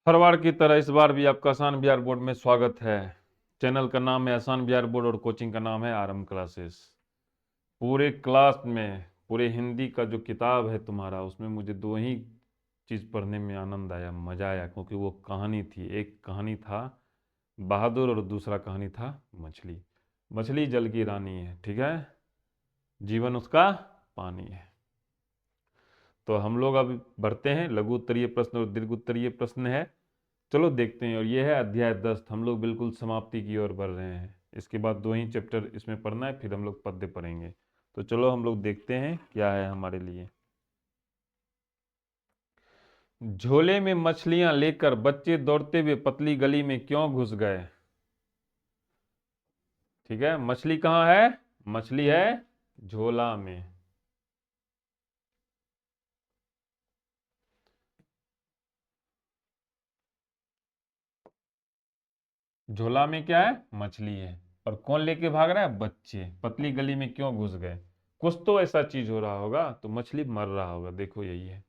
हर बार की तरह इस बार भी आपका आसान बिहार बोर्ड में स्वागत है। चैनल का नाम है आसान बिहार बोर्ड और कोचिंग का नाम है आरएम क्लासेस। पूरे क्लास में पूरे हिंदी का जो किताब है तुम्हारा, उसमें मुझे दो ही चीज़ पढ़ने में आनंद आया, मजा आया, क्योंकि वो कहानी थी। एक कहानी था बहादुर और दूसरा कहानी था मछली। मछली जल की रानी है, ठीक है, जीवन उसका पानी है। तो हम लोग अब बढ़ते हैं, लघु उत्तरीय प्रश्न और दीर्घ उत्तरीय प्रश्न है। चलो देखते हैं। और ये है अध्याय 10। हम लोग बिल्कुल समाप्ति की ओर बढ़ रहे हैं। इसके बाद दो ही चैप्टर इसमें पढ़ना है, फिर हम लोग पद्य पढ़ेंगे। तो चलो हम लोग देखते हैं क्या है हमारे लिए। झोले में मछलियां लेकर बच्चे दौड़ते हुए पतली गली में क्यों घुस गए? ठीक है, मछली कहाँ है? मछली है झोला में। झोला में क्या है? मछली है। और कौन लेके भाग रहा है? बच्चे। पतली गली में क्यों घुस गए? कुछ तो ऐसा चीज हो रहा होगा, तो मछली मर रहा होगा। देखो यही है।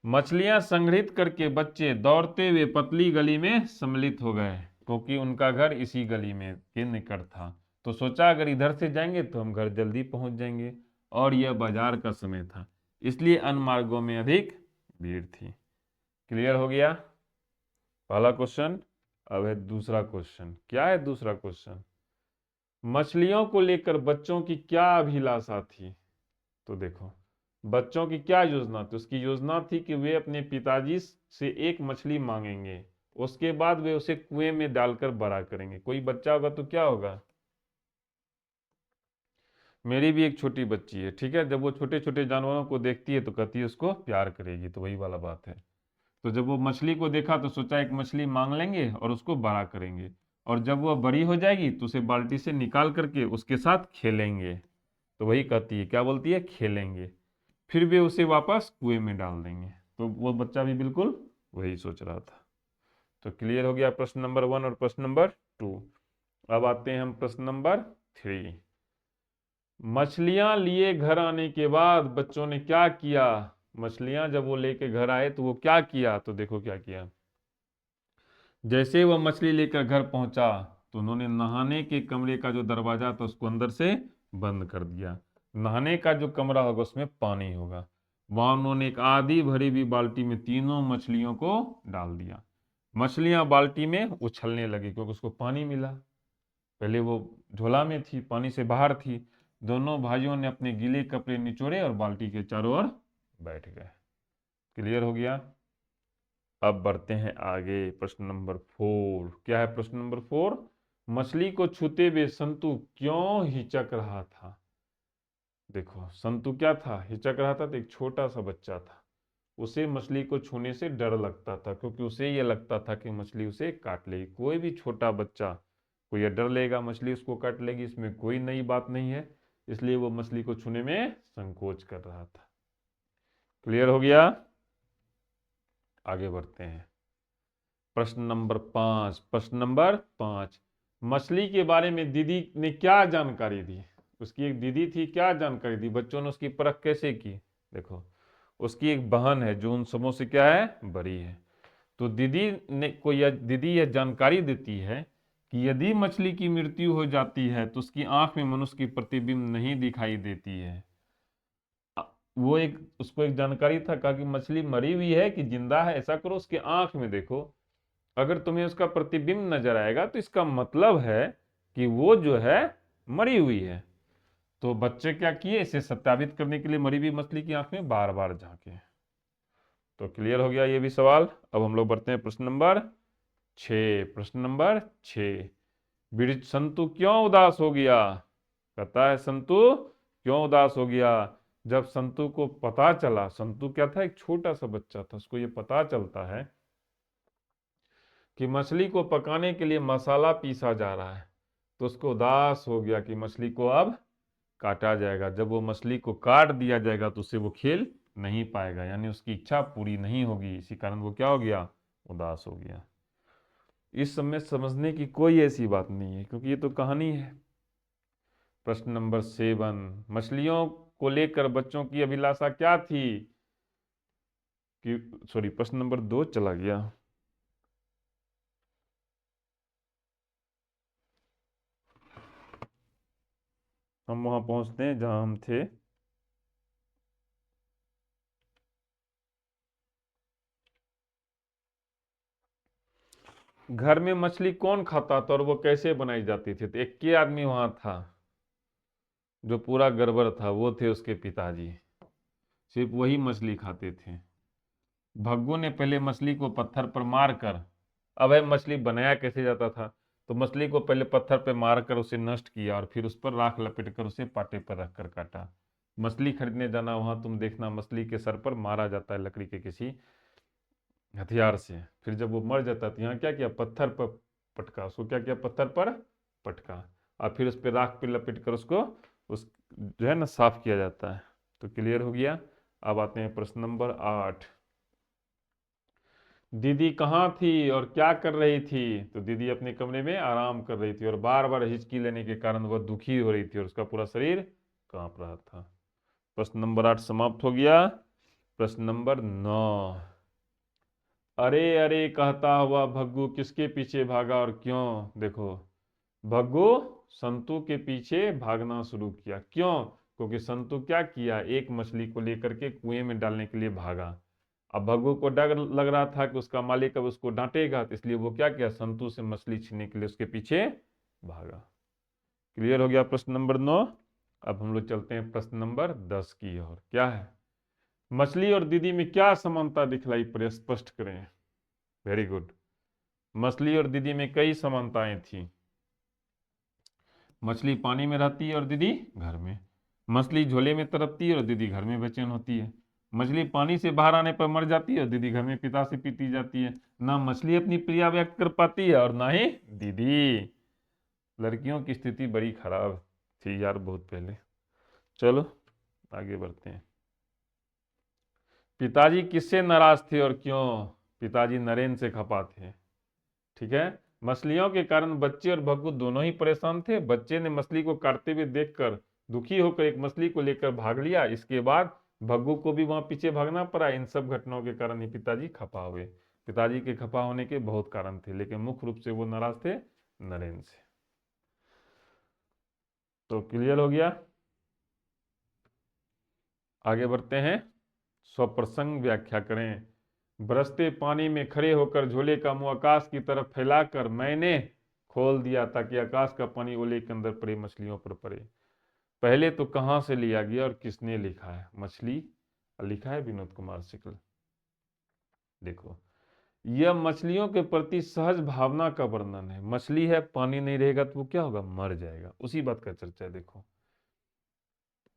मछलियां संग्रहित करके बच्चे दौड़ते हुए पतली गली में सम्मिलित हो गए, क्योंकि उनका घर इसी गली में के निकट था। तो सोचा अगर इधर से जाएंगे तो हम घर जल्दी पहुंच जाएंगे, और यह बाजार का समय था, इसलिए अन्य मार्गों में अधिक भीड़ थी। क्लियर हो गया पहला क्वेश्चन। अब है दूसरा क्वेश्चन। क्या है दूसरा क्वेश्चन? मछलियों को लेकर बच्चों की क्या अभिलाषा थी? तो देखो, बच्चों की क्या योजना थी? उसकी योजना थी कि वे अपने पिताजी से एक मछली मांगेंगे, उसके बाद वे उसे कुएं में डालकर बड़ा करेंगे। कोई बच्चा होगा तो क्या होगा? मेरी भी एक छोटी बच्ची है, ठीक है, जब वो छोटे छोटे जानवरों को देखती है तो कहती है उसको प्यार करेगी। तो वही वाला बात है। तो जब वो मछली को देखा तो सोचा एक मछली मांग लेंगे और उसको बड़ा करेंगे, और जब वह बड़ी हो जाएगी तो उसे बाल्टी से निकाल करके उसके साथ खेलेंगे। तो वही कहती है, क्या बोलती है? खेलेंगे। फिर वे उसे वापस कुएं में डाल देंगे। तो वो बच्चा भी बिल्कुल वही सोच रहा था। तो क्लियर हो गया प्रश्न नंबर 1 और प्रश्न नंबर 2। अब आते हैं हम प्रश्न नंबर 3। मछलियां लिए घर आने के बाद बच्चों ने क्या किया? मछलियां जब वो लेके घर आए तो वो क्या किया? तो देखो क्या किया। जैसे वह मछली लेकर घर पहुंचा तो उन्होंने नहाने के कमरे का जो दरवाजा था उसको अंदर से बंद कर दिया। नहाने का जो कमरा होगा उसमें पानी होगा। वहां उन्होंने एक आधी भरी हुई बाल्टी में तीनों मछलियों को डाल दिया। मछलियां बाल्टी में उछलने लगी क्योंकि उसको पानी मिला। पहले वो झोला में थी, पानी से बाहर थी। दोनों भाइयों ने अपने गीले कपड़े निचोड़े और बाल्टी के चारों ओर बैठ गए। क्लियर हो गया। अब बढ़ते हैं आगे। प्रश्न नंबर 4। क्या है प्रश्न नंबर 4? मछली को छूते हुए संतु क्यों हिचक रहा था? देखो, संतु क्या था? हिचक रहा था। तो एक छोटा सा बच्चा था, उसे मछली को छूने से डर लगता था, क्योंकि उसे यह लगता था कि मछली उसे काट लेगी। कोई भी छोटा बच्चा को यह डर लेगा मछली उसको काट लेगी, इसमें कोई नई बात नहीं है। इसलिए वो मछली को छूने में संकोच कर रहा था। क्लियर हो गया। आगे बढ़ते हैं। प्रश्न नंबर 5। प्रश्न नंबर 5। मछली के बारे में दीदी ने क्या जानकारी दी? उसकी एक दीदी थी, क्या जानकारी दी? बच्चों ने उसकी परख कैसे की? देखो, उसकी एक बहन है जो उन सबों से क्या है? बड़ी है। तो दीदी यह जानकारी देती है कि यदि मछली की मृत्यु हो जाती है तो उसकी आंख में मनुष्य की प्रतिबिंब नहीं दिखाई देती है। वो एक उसको एक जानकारी था, कहा कि मछली मरी हुई है कि जिंदा है, ऐसा करो उसके आंख में देखो, अगर तुम्हें उसका प्रतिबिंब नजर आएगा तो इसका मतलब है कि वो जो है मरी हुई है। तो बच्चे क्या किए? इसे सत्यापित करने के लिए मरी हुई मछली की आंख में बार बार झांके। तो क्लियर हो गया ये भी सवाल। अब हम लोग बढ़ते हैं प्रश्न नंबर 6। प्रश्न नंबर 6। संतु क्यों उदास हो गया? कहता है संतु क्यों उदास हो गया? जब संतु को पता चला, संतु क्या था? एक छोटा सा बच्चा था, उसको ये पता चलता है कि मछली को पकाने के लिए मसाला पीसा जा रहा है, तो उसको उदास हो गया कि मछली को अब काटा जाएगा। जब वो मछली को काट दिया जाएगा तो उससे वो खेल नहीं पाएगा, यानी उसकी इच्छा पूरी नहीं होगी। इसी कारण वो क्या हो गया? उदास हो गया। इस समय समझने की कोई ऐसी बात नहीं है, क्योंकि ये तो कहानी है। प्रश्न नंबर 7। मछलियों को लेकर बच्चों की अभिलाषा क्या थी? कि सॉरी प्रश्न नंबर 2 चला गया। हम वहां पहुंचते हैं जहां हम थे। घर में मछली कौन खाता था और वो कैसे बनाई जाती थी? तो एक के आदमी वहां था जो पूरा गड़बड़ था, वो थे उसके पिताजी। सिर्फ वही मछली खाते थे। भग्गू ने पहले मछली को पत्थर पर मार कर, अब है मछली बनाया कैसे जाता था, तो मछली को पहले पत्थर पर मार कर उसे नष्ट किया और फिर उस पर राख लपेट कर उसे पाटे पर रख कर काटा। मछली खरीदने जाना वहां तुम देखना, मछली के सर पर मारा जाता है लकड़ी के किसी हथियार से। फिर जब वो मर जाता है तो यहाँ क्या किया, पत्थर पर पटका उसको, क्या किया, पत्थर पर पटका, और फिर उस पर राख पे लपेट कर उसको उस जो है ना साफ किया जाता है। तो क्लियर हो गया। अब आते हैं प्रश्न नंबर 8। दीदी कहाँ थी और क्या कर रही थी? तो दीदी अपने कमरे में आराम कर रही थी और बार बार हिचकी लेने के कारण वह दुखी हो रही थी और उसका पूरा शरीर कांप रहा था। प्रश्न नंबर 8 समाप्त हो गया। प्रश्न नंबर 9। अरे अरे कहता हुआ भग्गू किसके पीछे भागा और क्यों? देखो, भग्गू संतू के पीछे भागना शुरू किया। क्यों? क्योंकि संतू क्या किया, एक मछली को लेकर के कुएं में डालने के लिए भागा। अब भग्गू को डर लग रहा था कि उसका मालिक अब उसको डांटेगा, तो इसलिए वो क्या किया, संतू से मछली छीनने के लिए उसके पीछे भागा। क्लियर हो गया प्रश्न नंबर 9। अब हम लोग चलते हैं प्रश्न नंबर 10 की ओर। क्या है? मछली और दीदी में क्या समानता दिखलाई पड़े, स्पष्ट करें। Very good. मछली और दीदी में कई समानताएं थी। मछली पानी में रहती है और दीदी घर में। मछली झोले में तड़पती है और दीदी घर में बेचैन होती है। मछली पानी से बाहर आने पर मर जाती है और दीदी घर में पिता से पीटी जाती है। ना मछली अपनी प्रिया व्यक्त कर पाती है और ना ही दीदी। लड़कियों की स्थिति बड़ी खराब थी यार बहुत पहले। चलो आगे बढ़ते हैं। पिताजी किससे नाराज थे और क्यों? पिताजी नरेन से खपा थे। ठीक है। मछलियों के कारण बच्चे और भग्गू दोनों ही परेशान थे। बच्चे ने मछली को काटते हुए देखकर दुखी होकर एक मछली को लेकर भाग लिया। इसके बाद भग्गू को भी वहां पीछे भागना पड़ा। इन सब घटनाओं के कारण ही पिताजी खपा हुए। पिताजी के खपा होने के बहुत कारण थे, लेकिन मुख्य रूप से वो नाराज थे नरेन से। तो क्लियर हो गया। आगे बढ़ते हैं। स्वप्रसंग व्याख्या करें। बरसते पानी में खड़े होकर झोले का मुंह आकाश की तरफ फैलाकर मैंने खोल दिया ताकि आकाश का पानी ओले के अंदर पड़े मछलियों पर पड़े। पहले तो कहां से लिया गया और किसने लिखा है? मछली लिखा है विनोद कुमार शुक्ल। देखो, यह मछलियों के प्रति सहज भावना का वर्णन है। मछली है, पानी नहीं रहेगा तो वो क्या होगा, मर जाएगा। उसी बात का चर्चा है। देखो,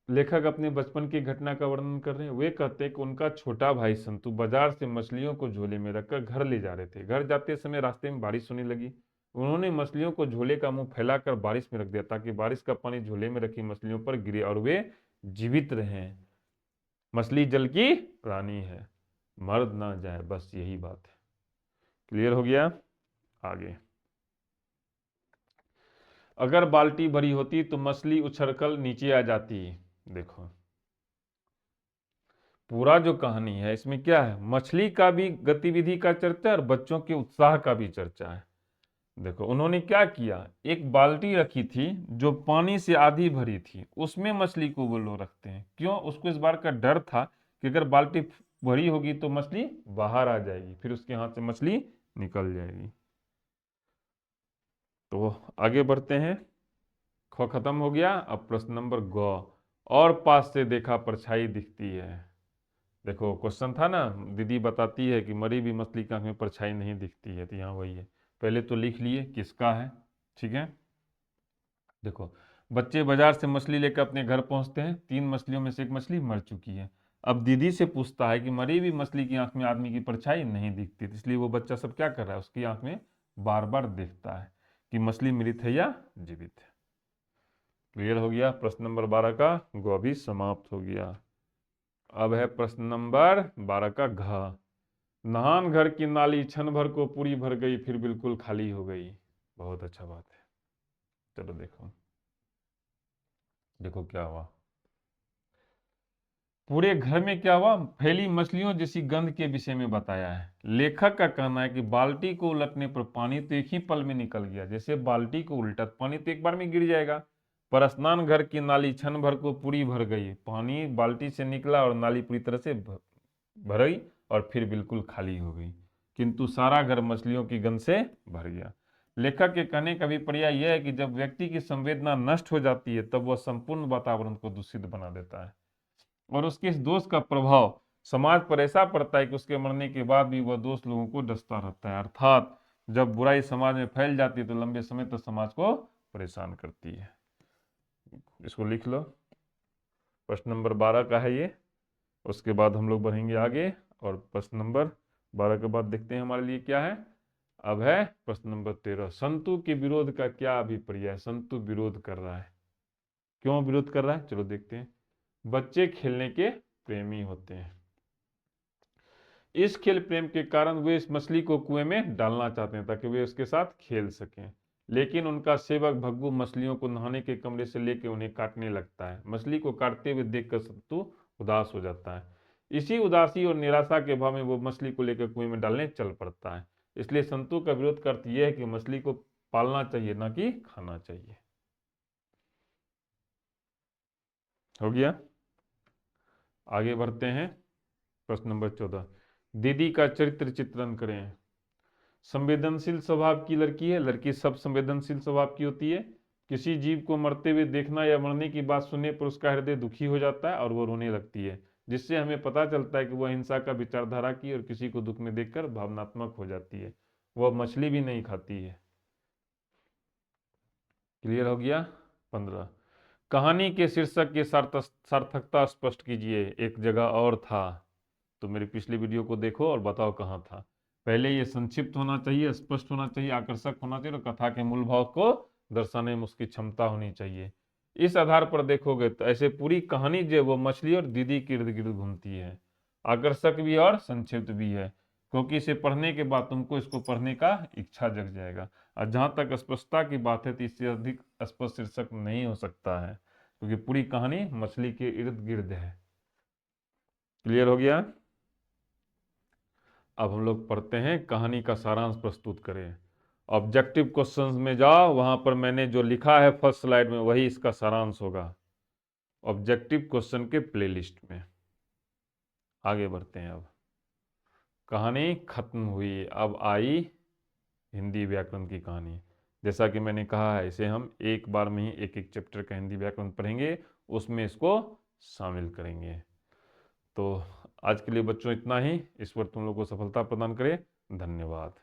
लेखक अपने बचपन की घटना का वर्णन कर रहे हैं। वे कहते हैं कि उनका छोटा भाई संतु बाजार से मछलियों को झोले में रखकर घर ले जा रहे थे। घर जाते समय रास्ते में बारिश होने लगी। उन्होंने मछलियों को झोले का मुंह फैलाकर बारिश में रख दिया ताकि बारिश का पानी झोले में रखी मछलियों पर गिरे और वे जीवित रहें। मछली जल की प्राणी है, मर ना जाए, बस यही बात है। क्लियर हो गया। आगे, अगर बाल्टी भरी होती तो मछली उछलकर नीचे आ जाती। देखो, पूरा जो कहानी है इसमें क्या है, मछली का भी गतिविधि का चर्चा और बच्चों के उत्साह का भी चर्चा है। देखो, उन्होंने क्या किया, एक बाल्टी रखी थी जो पानी से आधी भरी थी, उसमें मछली को वो लोग रखते हैं। क्यों? उसको इस बार का डर था कि अगर बाल्टी भरी होगी तो मछली बाहर आ जाएगी, फिर उसके हाथ से मछली निकल जाएगी। तो आगे बढ़ते हैं। ख खत्म हो गया। अब प्रश्न नंबर ग। और पास से देखा परछाई दिखती है। देखो, क्वेश्चन था ना, दीदी बताती है कि मरी भी मछली की आंख में परछाई नहीं दिखती है, तो यहाँ वही है। पहले तो लिख लिए किसका है। ठीक है। देखो, बच्चे बाजार से मछली लेकर अपने घर पहुंचते हैं। 3 मछलियों में से एक मछली मर चुकी है। अब दीदी से पूछता है कि मरी हुई मछली की आंख में आदमी की परछाई नहीं दिखती, तो इसलिए वो बच्चा सब क्या कर रहा है, उसकी आंख में बार बार देखता है कि मछली मृत है या जीवित है। क्लियर हो गया। प्रश्न नंबर 12 का ग भी समाप्त हो गया। अब है प्रश्न नंबर 12 का घ। नहान घर की नाली क्षण भर को पूरी भर गई फिर बिल्कुल खाली हो गई। बहुत अच्छा बात है। चलो देखो, देखो क्या हुआ। पूरे घर में क्या हुआ, फैली मछलियों जैसी गंध के विषय में बताया है। लेखक का कहना है कि बाल्टी को उलटने पर पानी तो एक ही पल में निकल गया। जैसे बाल्टी को उल्टा तो पानी तो एक बार में गिर जाएगा, पर स्नान घर की नाली क्षण भर को पूरी भर गई। पानी बाल्टी से निकला और नाली पूरी तरह से भर गई और फिर बिल्कुल खाली हो गई, किंतु सारा घर मछलियों की गंध से भर गया। लेखक के कहने का अभिप्राय यह है कि जब व्यक्ति की संवेदना नष्ट हो जाती है तब वह संपूर्ण वातावरण को दूषित बना देता है, और उसके इस दोष का प्रभाव समाज पर ऐसा पड़ता है कि उसके मरने के बाद भी वह दोष लोगों को डसता रहता है। अर्थात जब बुराई समाज में फैल जाती है तो लंबे समय तक समाज को परेशान करती है। इसको लिख लो, प्रश्न नंबर 12 का है ये। उसके बाद हम लोग बढ़ेंगे आगे, और प्रश्न नंबर 12 के बाद देखते हैं हमारे लिए क्या है। अब है प्रश्न नंबर 13, संतु के विरोध का क्या अभिप्राय है। संतु विरोध कर रहा है, क्यों विरोध कर रहा है, चलो देखते हैं। बच्चे खेलने के प्रेमी होते हैं, इस खेल प्रेम के कारण वे इस मछली को कुएं में डालना चाहते हैं ताकि वे उसके साथ खेल सकें, लेकिन उनका सेवक भग्गू मछलियों को नहाने के कमरे से लेकर उन्हें काटने लगता है। मछली को काटते हुए देखकर संतु उदास हो जाता है। इसी उदासी और निराशा के भाव में वो मछली को लेकर कुएं में डालने चल पड़ता है। इसलिए संतु का विरोध का अर्थ यह है कि मछली को पालना चाहिए, ना कि खाना चाहिए। हो गया, आगे बढ़ते हैं। प्रश्न नंबर 14, दीदी का चरित्र चित्रण करें। संवेदनशील स्वभाव की लड़की है। लड़की सब संवेदनशील स्वभाव की होती है। किसी जीव को मरते हुए देखना या मरने की बात सुनने पर उसका हृदय दुखी हो जाता है और वो रोने लगती है, जिससे हमें पता चलता है कि वह हिंसा का विचारधारा की और किसी को दुख में देखकर भावनात्मक हो जाती है। वह मछली भी नहीं खाती है। क्लियर हो गया। 15, कहानी के शीर्षक की सार्थकता स्पष्ट कीजिए। एक जगह और था, तो मेरी पिछली वीडियो को देखो और बताओ कहाँ था। पहले ये संक्षिप्त होना चाहिए, स्पष्ट होना चाहिए, आकर्षक होना चाहिए, और कथा के मूल भाव को दर्शाने में उसकी क्षमता होनी चाहिए। इस आधार पर देखोगे तो ऐसे पूरी कहानी जो वो मछली और दीदी के इर्द गिर्द घूमती है। आकर्षक भी और संक्षिप्त भी है, क्योंकि इसे पढ़ने के बाद तुमको इसको पढ़ने का इच्छा जग जाएगा। और जहाँ तक स्पष्टता की बात है तो इससे अधिक स्पष्ट शीर्षक नहीं हो सकता है, क्योंकि पूरी कहानी मछली के इर्द गिर्द है। क्लियर हो गया। अब हम लोग पढ़ते हैं, कहानी का सारांश प्रस्तुत करें। ऑब्जेक्टिव क्वेश्चंस में जाओ, वहां पर मैंने जो लिखा है फर्स्ट स्लाइड में वही इसका सारांश होगा, ऑब्जेक्टिव क्वेश्चन के प्लेलिस्ट में। आगे बढ़ते हैं। अब कहानी खत्म हुई, अब आई हिंदी व्याकरण की कहानी। जैसा कि मैंने कहा है, इसे हम एक बार में ही एक एक चैप्टर का हिंदी व्याकरण पढ़ेंगे, उसमें इसको शामिल करेंगे। तो आज के लिए बच्चों इतना ही। ईश्वर तुम लोग को सफलता प्रदान करे। धन्यवाद।